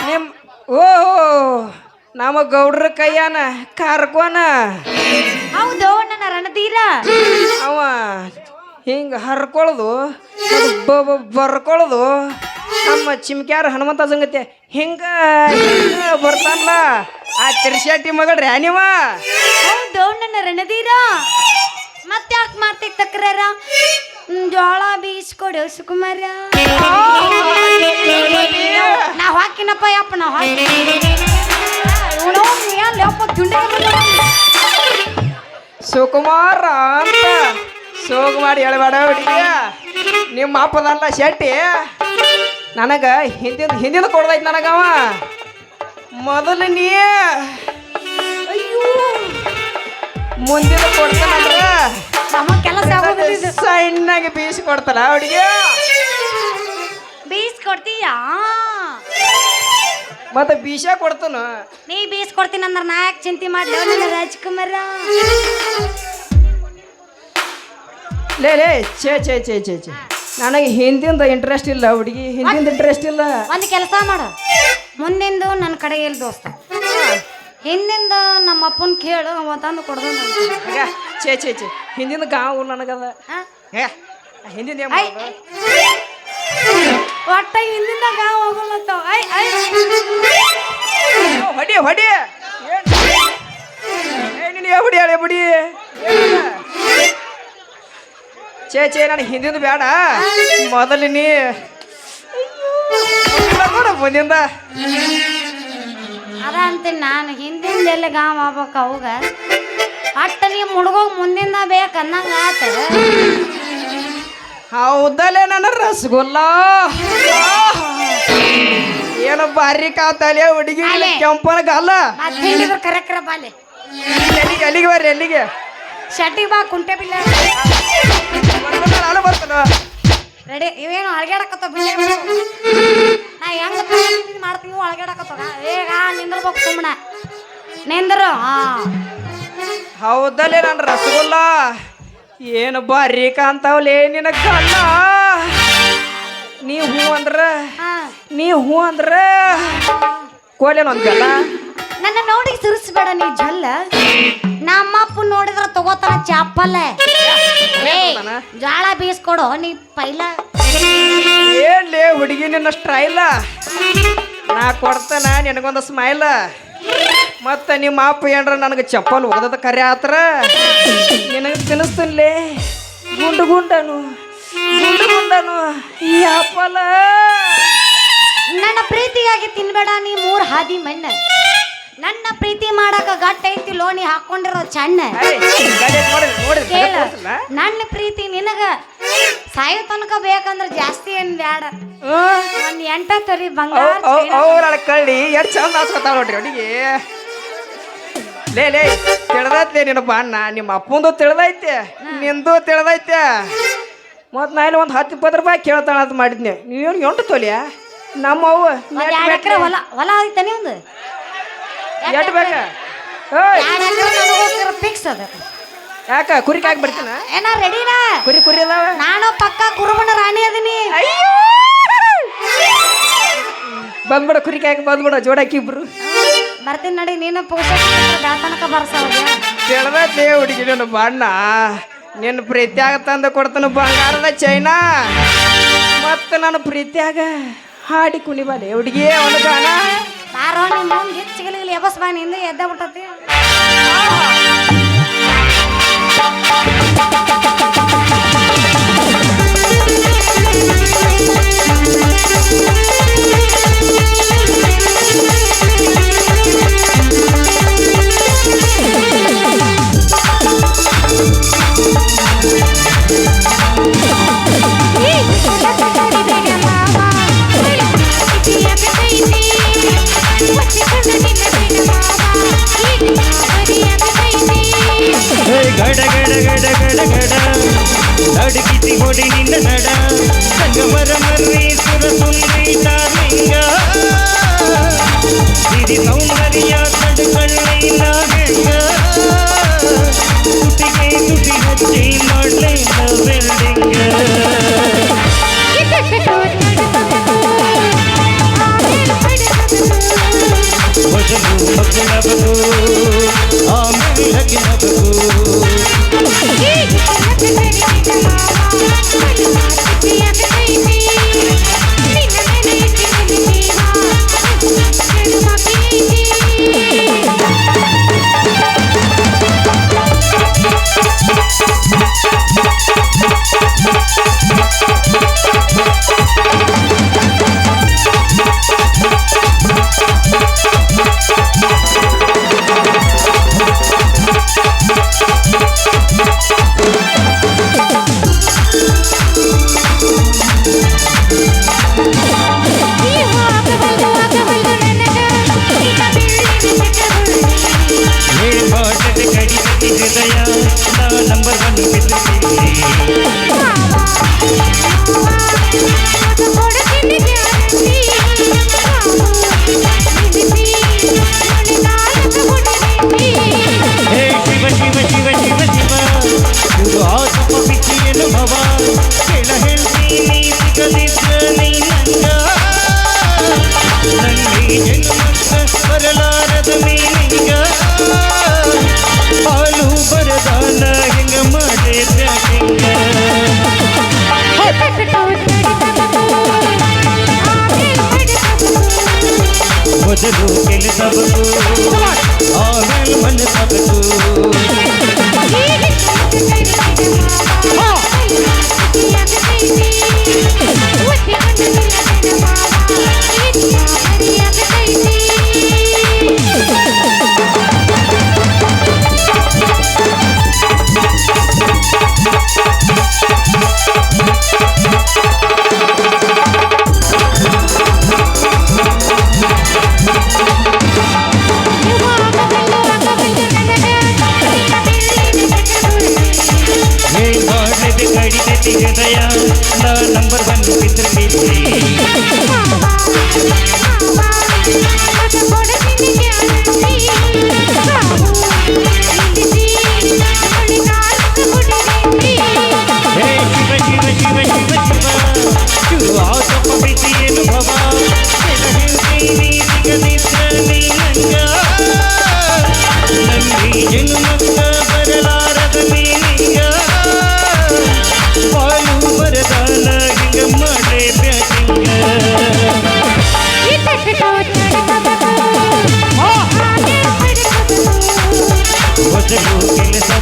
ನಿಮ್. ಓ ನಮ್ಮ ಗೌಡ್ರ ಕೈಯಾನ ಕಾರ್ಕೋನ. ಹೌದು, ನನ್ನ ರಣಧೀರ. ಅವ ಹಿಂಗ ಹರ್ಕೊಳ್ಳೋದು ಬರ್ಕೊಳ್ಳೋದು. ನಮ್ಮ ಚಿಮ್ಕ್ಯಾರ ಹನುಮಂತ ಸಂಗತಿ ಹಿಂಗ ಬರ್ತಾನಲ್ಲ ಆ ತಿರ್ಶೆಟ್ಟಿ ಮಗಳ್ರಿ ನೀವ. ಹೌದು, ನನ್ನ ರಣಧೀರ. ಮತ್ತೆ ಯಾಕೆ ಮಾಡ್ತೈತಿ ತಕ್ರಾರ? ಜೋಳ ಬೀಸ್ಕೊಡು ಸುಕುಮಾರ. ನಾ ಹಾಕಿನಪ್ಪ ಯಪ್ಪ, ನಾ ಹಾಕಿ ಸುಕುಮಾರ ಅಂತ ಸೋಗು ಮಾಡಿ ಹೇಳ್ಬೇಡ ಹುಡುಗಿ. ನಿಮ್ಮ ಅಪ್ಪದಲ್ಲ ಶೆಟ್ಟಿ ನನಗ ಹಿಂದಿನ ಕೊಡ್ದೈತಿ ನನಗವ. ಮೊದಲು ನೀ ಅಯ್ಯೋ ಮುಂದಿನ ಕೊಡ್ತಾನಂದ್ರ ನಮ್ಮ ಕೆಲಸ ಆಗೋದಿಲ್ಲ. ಸಣ್ಣಗೆ ಬೀಸಿ ಕೊಡ್ತಾನ ಹುಡುಗಿ. ಬೀಸ್ಕೊಡ್ತೀಯಾ? ಮತ್ತೆ ಬೀಸ ಕೊಡ್ತಾನ. ನೀ ಬೀಸ್ಕೊಡ್ತೀನಿ ಅಂದ್ರೆ ನಾ ಯಾಕೆ ಚಿಂತೆ ಮಾಡ್ಲಿ ನನ್ನ ರಾಜ್ಕುಮಾರ? ಲೇ ಛೇ ಛೇ ಛೇ ಛೇ ಛೇ, ನನಗೆ ಹಿಂದಿಂದ ಇಂಟ್ರೆಸ್ಟ್ ಇಲ್ಲ ಹುಡುಗಿ, ಹಿಂದಿಂದ ಇಂಟ್ರೆಸ್ಟ್ ಇಲ್ಲ. ಒಂದು ಕೆಲಸ ಮಾಡು, ಮುಂದಿಂದು ನನ್ನ ಕಡೆ ಎಲ್ಲಿ ದೋಸ್ತ, ಹಿಂದಿಂದ ನಮ್ಮ ಅಪ್ಪನ ಕೇಳು, ಅವ ತಂದು ಕೊಡ್ದು. ಛೇ ಛೇ ಛೇ, ಹಿಂದಿನ ಗಾವು ನನಗದ. ಹಿಂದಿನ ಒಟ್ಟ ಹಿಂದಿಂದ ಗಾವ್ ಹೋಗಲ್ಲ. ಹೊಡಿ ಹೊಡಿ ಹೊಡಿ ಹಳೆ ಬಿಡಿ. ಛೇ ಛೇ, ನಾನು ಹಿಂದಿಂದ ಬೇಡ, ಮೊದಲು ನೀ ನೋಡ ಮುಂದಿಂದ. ಅದ ಅಂತೀನಿ ನಾನು, ಹಿಂದಿಂದ ಎಲ್ಲ ಗಾವ್ ಆಗ್ಬೇಕು ಅವಾಗ. ಅಟ್ಟ ನೀ ಮುಡ್ಗೋಗಿ ಮುಂದಿಂದ ಬೇಕು ಅನ್ನಂಗ ಆತ. ಹೌದಲ್ಲೇ ನನ್ನ ರಸಗುಲ್ಲ ಏನು ಬಾರಿ ಕಾತಲೆ ಹುಡುಗಿ ಕೆಂಪನ ಗಾಲ. ಕರೆಕ್ರ ಬಾಲೆ ಎಲ್ಲಿಗೆ ಎಲ್ಲಿಗೆ ಬರ್ರಿ ಎಲ್ಲಿಗೆ ಶೆಟ್ಟಿಗೆ ಬಾ, ಕುಂಟೆ ಬಿಲ್ಲ ನಾನು ಬರ್ತಾನ. ರೆಡಿ. ಇವೇನು ಅಳಗ್ಯಾಡಕತ್ತ ಬಿಲ್ಲ, ನಾ ಹೆಂಗ ಮಾಡ್ತೀವಿ ಅಳಗ್ಯಾಡಕತ್ತ. ಈಗ ನಿಂದ್ರಬೇಕು ಸುಮ್ಮನೆ ನಿಂದ್ರು. ಹೌದಲ್ಲೇ ನನ್ನ ರಸಗುಲ್ಲ ಏನು ಬಾರಿ ಕಾಂತಾವಲೇ ನಿನ್ನ ಕಣ್ಣ. ನೀ ಹೂ ಅಂದ್ರ ಕೋಲೇನ ಒಂದು ಬೆಲ್ಲ ನನ್ನ ನೋಡಿ ಸುರಿಸ್ಬೇಡ ನೀ ಜಲ್ಲ ನಮ್ಮ ಅಪ್ಪ ನೋಡಿದ್ರ ತಗೋತಾನ ಚಾಪಲ್ಲ ಜಾಳ ಬೀಸ್ಕೊಡು ನೀ ಪೈಲ ಏನ್ಲೇ ಹುಡುಗಿ ನಿನ್ನ ಸ್ಟೈಲ ನಾ ಕೊಡ್ತಾನ ನಿನಗೊಂದು ಸ್ಮೈಲ ಮತ್ತು ನಿಮ್ಮ ಅಪ್ಪ ಏನ್ರ ನನಗೆ ಚಪ್ಪಲ್ ಒಗದ ಕರೆ ಆತ್ರ ನಿನಗೆ ತಿನ್ನಿಸ್ತನ್ಲೇ ಗುಂಡು ಗುಂಡನು ಈ ಅಪ್ಪಲ ನನ್ನ ಪ್ರೀತಿಯಾಗಿ ತಿನ್ಬೇಡ ನೀ ಮೂರ್ ಹಾದಿ ಮಣ್ಣ ನನ್ನ ಪ್ರೀತಿ ಮಾಡಾಕ ಗಟ್ಟ ಐತಿ ಲೋಣಿ ಹಾಕೊಂಡಿರೋ ಚಣ್ಣ ಕೇಳ ನನ್ನ ಪ್ರೀತಿ ನಿನಗ ಸಾಯೋ ತನಕ ಬೇಕಂದ್ರ ಜಾಸ್ತಿ ಏನ್ ಬ್ಯಾಡ ಒಂದ್ 8 ತೊಲಿ ಬಂಗಾರ ಅವ್ರ ಕಳ್ಳಿ ಎಷ್ಟು ಚಂದ ಹಾಸ್ಕೊತಾವ ನೋಡ್ರಿ ಹುಡುಗಿ ಲೇ ತಿಳಿದೈತೆ ನಿನ್ನ ಬಾಣ್ಣ ನಿಮ್ಮ ಅಪ್ಪಂದು ತಿಳಿದೈತೆ ನಿಂದು ತಿಳಿದೈತೆ ಮತ್ತು ನಾನು ಒಂದು 10-20 ರೂಪಾಯಿ ಕೇಳ್ತಾಳ ಅಂತ ಮಾಡಿದ್ನಿ ನೀವೇನು 8 ತೊಲಿಯ ನಮ್ಮ ಅವ್ವ 2 ಎಕರೆ ಹೊಲ ಐತಾನೆ ಒಂದು ಎಷ್ಟು ಬೇಕ ಫಿಕ್ಸ್ ಅದ ಯಾಕ ಕುರಿ ಕಾಗಿ ಬರ್ತೀನ ಏನ ರೆಡಿನಾ ಕುರಿ ಅದಾವ ನಾನು ಪಕ್ಕ ಕುರುಬನ ರಾಣಿ ಅದೀನಿ ಬಂದ್ಬಿಡ ಕುರಿ ಕಾಗಿ ಬಂದ್ಬಿಡ ಜೋಡಾಕಿ ಇಬ್ರು ಬರ್ತೀನಿ ನಡಿ ನೀನು ಪೋಷಕ ಬೆಳತನಕ ಬರ್ಸವ ತಿಳಿದೈತೆ ಹುಡುಗಿ ನೀನು ಬಾಣ್ಣ ನಿನ್ನ ಪ್ರೀತಿಯಾಗ ತಂದು ಕೊಡ್ತಾನ ಬಂಗಾರದ ಚೈನಾ ಮತ್ತು ನನ್ನ ಪ್ರೀತಿಯಾಗ ಹಾಡಿ ಕುಣಿಬಾಲೆ ಹುಡುಗಿ ಒಂದು ಗಾನ ಬಾರೋ ನಿಮ್ಮ ಗಿಚ್ಚಿಗಲಿ ಎಬಸ್ ಬಾ ನಿಂದ ಎದ್ದ ಬಿಟ್ಟತಿ ಗಡ ಗಡ ಗಡ ಗಡ ಗಡ ಅಡಗಿಸಿ ಹೊಡಿ ನಿನ್ನ ನಡ ಸಂಗಮರ ಮರ್ರಿ ಸುರ ಸುಂದ್ರಿ ದಾರ್ಲಿಂಗ ಸಿರಿ ಸೌಂದರ್ಯ ತಡ್ಕೊಳ್ಳಿ ನಾಗೆಂಗ ತುಟಿಗೆ ತುಟಿ ಹಚ್ಚಿ ಮಾಡ್ಲೇ ವೆಲ್ಡಿಂಗ ಮೊದಲು ಮಕ್ಕಳಬೇಕು ಆಮೇಲೆ ಲಗ್ನಬೇಕು ಹೃದಯ ನಂಬರ್ 1 ಹೇ ಶಿವ ಶಿವ ಶಿವ ಶಿವ ಶಿವ ಇದು ಆತ್ಮ ಬಿಚ್ಚಿಯನು ಭವ ಕೆಳ ಹೇಳ್ತೀನಿ ಸಿಗದಿದ್ದ ನೀ ನಂಗ ಜನ್ಮಕ್ಕ ಬರಲಾರದ ಮೀನಿಂಗ ಹಾಲು ಬರದಾನ ಹೆಂಗ ಮಾಡೇ ಪ್ಯಾಕಿಂಗ ಮೊದಲು ಕೆಲಸಬೇಕು ಆಮೇಲೆ ಮನಸ್ಸಬೇಕು ಕಡಿತತಿ ಹೃದಯ ನಂಬರ್ 1 ಬಿದ್ದರೆ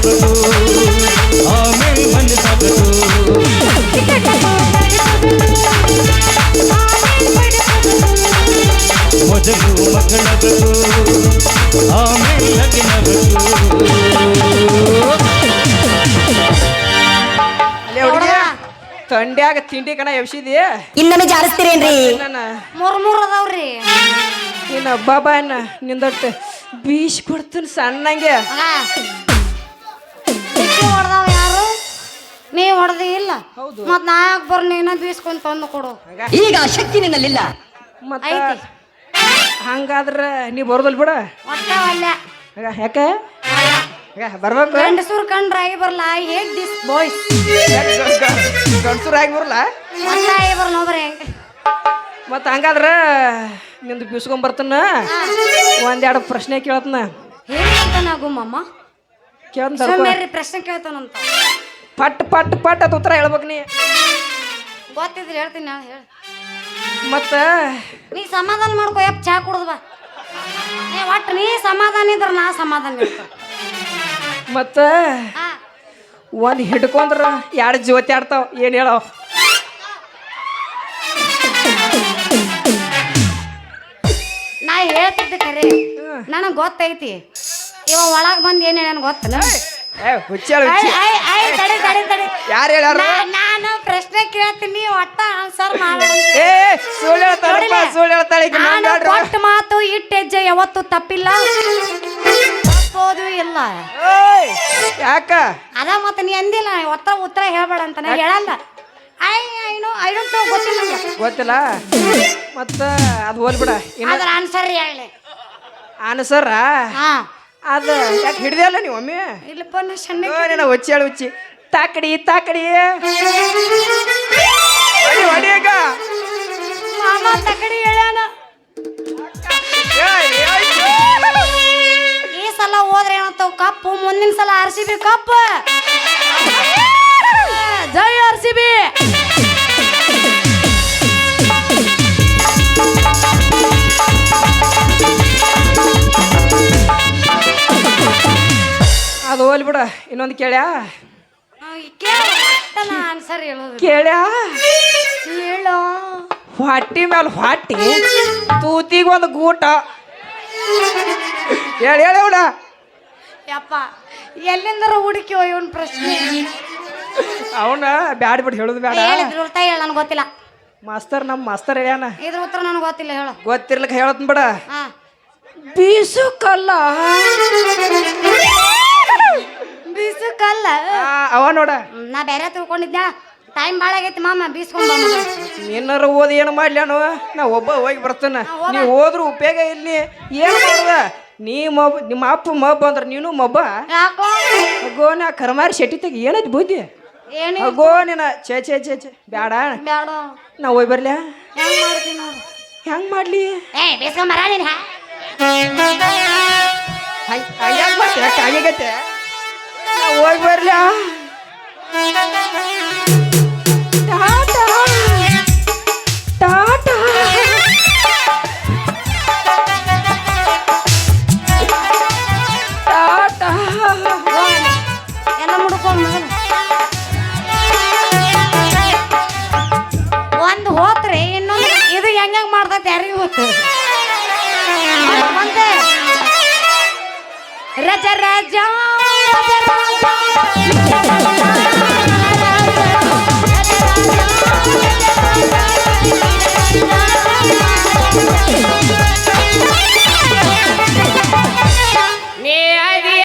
ತಗದು ಆಮೇಲೆ ಮನೆ ತಗದು ಮೊದಲು ಮಕ್ಕಳಗದು ಆಮೇಲೆ ಲಗ್ನವದು ಅಲ್ಲೇ ಹುಡುಗಿ ತಂಡ್ಯಾಗ ತಿಂಡಿ ಕಣ ಎಬ್ಸಿದಿ ಇನ್ನೊಮ್ಮೆ ಜಾರಿಸ್ತೀರೇನ್ರಿ ನಾನು ಮೂರ್ ಅದಾವ್ರಿ ಇನ್ನು ಬಾಬಾ ಅನ್ನ ನಿಂದೊಟ್ಟು ಬೀಸ್ ಕೊಡ್ತೀನಿ ಸಣ್ಣಂಗೆ ಹೊಡೆದವ ಯಾರು ನೀವ್ ಹೊಡೆದಿ ಇಲ್ಲ ಹೌದು. ಮತ್ ನಾ ಯಾಕೆ ಬರ್ಲಿ ನೀನ ಬೀಸ್ಕೊಂಡ್ ತಂದು ಕೊಡು ಈಗ ಆ ಶಕ್ತಿ ನಿನ್ನಲ್ಲಿಲ್ಲ ಮತ್ತ ಐತಿ ಹಂಗಾದ್ರ ನೀ ಬರೋದಲ್ ಬಿಡ ಒಟ್ಟ ಅಲ್ಲ ಯಾಕೆ ಬರ್ಬೇಕು ಗಂಡಸೂರ್ ಕಂಡ್ರ ಆಗಿ ಬರ್ಲ ಐ ಹೇಟ್ ದಿಸ್ ಬಾಯ್ಸ್ ಗಂಡಸರಾಗಿ ಬರಲ್ಲ ಒಟ್ಟ ಆಗಿ ಬರ್ಲ ನೋಡ್ರಿ ಮತ್ತ ಹಂಗಾದ್ರ ನಿಂದು ಬೀಸ್ಕೊಂಡ್ ಬರ್ತಾನ ಒಂದೆರಡು ಪ್ರಶ್ನೆ ಕೇಳತ್ನ ಹೇಳ್ತಾನ ಗುಮ್ಮಮ್ಮ ಕೇಳ್ತಾನ ಸುಮ್ಮೇರಿ ಪ್ರಶ್ನೆ ಕೇಳ್ತಾನಂತ ಪಟ್ ಪಟ್ ಪಟ್ ಅದ್ ಉತ್ತರ ಹೇಳ್ಬೇಕು ನೀ ಗೊತ್ತಿದ್ರೆ ಹೇಳ್ತೀನಿ ನಾನು ಹೇಳ ಮತ್ತ ನೀ ಸಮಾಧಾನ ಮಾಡ್ಕೋ ಯಪ್ಪ ಚಾ ಕುಡ್ದು ಬಾ ಒಟ್ಟು ನೀ ಸಮಾಧಾನ ಇದ್ರ ನಾ ಸಮಾಧಾನ ಇರ್ತ ಮತ್ತ ಒಂದ್ ಹಿಡ್ಕೊಂಡ್ರ ಎರಡು ಜ್ಯೋತಿ ಆಡ್ತಾವ ಏನ್ ಹೇಳವ್ ನಾ ಹೇಳ್ತಿದ್ದೆ ಖರೆ ನನಗೆ ಗೊತ್ತೈತಿ ಇವ ಒಳಗೆ ಬಂದು ಏನು ಹೇಳ ಗೊತ್ತನ ಹುಚ್ಚಾಳ ಯಾರು ಹೇಳ್ಯಾರ ನಾನು ಪ್ರಶ್ನೆ ಕೇಳ್ತೀನಿ ಒಟ್ಟ ಆನ್ಸರ್ ಮಾಡ ಏ ಸುಳ್ಳು ಹೇಳ್ತಾಳಪ್ಪ ಸುಳ್ಳು ಹೇಳ್ತಾಳೆ ಈಗ ನಾನ್ ನಾನು ಬ್ಯಾಡ್ರಿ. ಕೊಟ್ಟ ಮಾತು ಇಟ್ಟೆಜ್ಜೆ ಯಾವತ್ತು ತಪ್ಪಿಲ್ಲ ತಪ್ಪೋದು ಇಲ್ಲ ಏಯ್, ಯಾಕ ಅದ ಮತ್ತೆ ನೀ ಅಂದಿಲ್ಲ ಒತ್ತ ಉತ್ತರ ಹೇಳ್ಬೇಡ ಅಂತ ನಾ ಹೇಳಲ್ಲ ಐ ಡೋಂಟ್ ನೋ ಗೊತ್ತಿಲ್ಲ ನಂಗೆ. ಗೊತ್ತಿಲ್ಲ ಮತ್ತ ಅದು ಹೋಲ್ಬಿಡ ಇನ್ನ ಅದ್ರ ಆನ್ಸರ್ ಹೇಳಿ ಆನ್ಸರ ಹಾ ಅದ ಯಾಕೆ ಹಿಡ್ದೆ ಅಲ್ಲ ನೀವು ಒಮ್ಮೆ ಇಲ್ಲಪ್ಪ ನಾ ಸಣ್ಣ ನೀನು ಹುಚ್ಚಾಳು ಹುಚ್ಚಿ ತಾಕಡಿ ತಾಕಡಿ ಹೊಡಿ ಹೊಡಿ ಈಗ ಮಾಮ ತಕಡಿ ಹೇಳ್ಯಾನ ಏಯ್, ಏಯ್, ಈ ಸಲ ಹೋದ್ರೆ ಏನಂತಾವ್ ಕಪ್ಪು ಮುಂದಿನ ಸಲ RCB ಕಪ್ ಜೈ RCB ಅದು ಹೋಲ್ಬಿಡ ಇನ್ನೊಂದು ಕೇಳ್ಯಾ ಆನ್ಸರ್ ಹೇಳೋದು ಕೇಳ್ಯಾ ಹೇಳೋ ಹೊಟ್ಟಿ ಮೇಲೆ ಹೊಟ್ಟಿ ತೂತಿಗೆ ಒಂದು ಗೂಟ ಹೇಳಿ ಹೇಳಿ ಅವಡ ಯಪ್ಪ ಎಲ್ಲಿಂದರ ಹುಡುಕಿ ಇವನ್ ಪ್ರಶ್ನೆ ಅವನ ಬ್ಯಾಡ್ ಬಿಟ್ಟು ಹೇಳುದು ಬೇಡ ಹೇಳಿದ್ರು ಉತ್ತರ ಹೇಳ ನನಗೆ ಗೊತ್ತಿಲ್ಲ ಮಾಸ್ತರ್ ನಮ್ಮ ಮಾಸ್ತರ್ ಹೇಳ್ಯಾನ ಇದ್ರ ಉತ್ತರ ನನಗೆ ಗೊತ್ತಿಲ್ಲ ಹೇಳು ಗೊತ್ತಿರ್ಲಿಕ್ಕೆ ಹೇಳತ್ನ ಬಿಡ ಹಾ ಬೀಸು ಕಲ್ಲ ಬೀಸಕ್ಕಲ್ಲ ಅವ ನೋಡ ನಾ ಬೇರೆ ತಿಳ್ಕೊಂಡಿದ್ದೆ ಟೈಮ್ ಭಾಳ ಆಗೈತಿ ಮಾಮ ಬೀಸ್ಕೊಂಡ್ ಬಂದ ಏನಾರ ಓದಿ ಏನು ಮಾಡ್ಲ್ಯಾನು ನಾ ಒಬ್ಬ ಹೋಗಿ ಬರ್ತಾನ ನೀ ಹೋದ್ರು ಉಪಯೋಗ ಇಲ್ಲಿ ಏನು ಮಾಡುದ ನೀ ಮಬ್ಬ ನಿಮ್ಮ ಅಪ್ಪ ಮಬ್ಬ ಅಂದ್ರೆ ನೀನು ಮಬ್ಬ ಯಾಕೋ ಅಗೋ ನಾ ಕರ್ಮಾರಿ ಶೆಟ್ಟಿ ತೆಗಿ ಏನೈತಿ ಬುದ್ಧಿ ಏನಿ ಅಗೋ ನೀನ ಛೇ ಛೇ ಛೇ ಛೇ ಬ್ಯಾಡ ಬೇಡ ನಾ ಹೋಗಿ ಬರ್ಲ್ಯಾ ಹೆಂಗ್ ಮಾಡ್ತೀನಿ ನೋಡು ಹೆಂಗ್ ಮಾಡ್ಲಿ ಬೀಸ್ಕೊಂಡ್ ಬರ ನೀನು ಹಂಗ್ಯಾಕ್ ಮಾಡ್ತೀಯ ಕಾಗಿಗತ್ತೆ ನಾ ಹೋಗಿ ಬರ್ಲ್ಯಾ ಟಾಟಾ ಟಾಟಾ ಟಾಟಾ ಎಲ್ಲ ಮುಡ್ಕೊಂಡು ಮಗನ ಒಂದು ಹೋತ್ರಿ ಇನ್ನೊಂದು ಇದು ಹೆಂಗ ಮಾಡ್ತೈತೆ ಯಾರಿಗೂ ಗೊತ್ತು ಮತ್ತೆ ರಜ ರಜ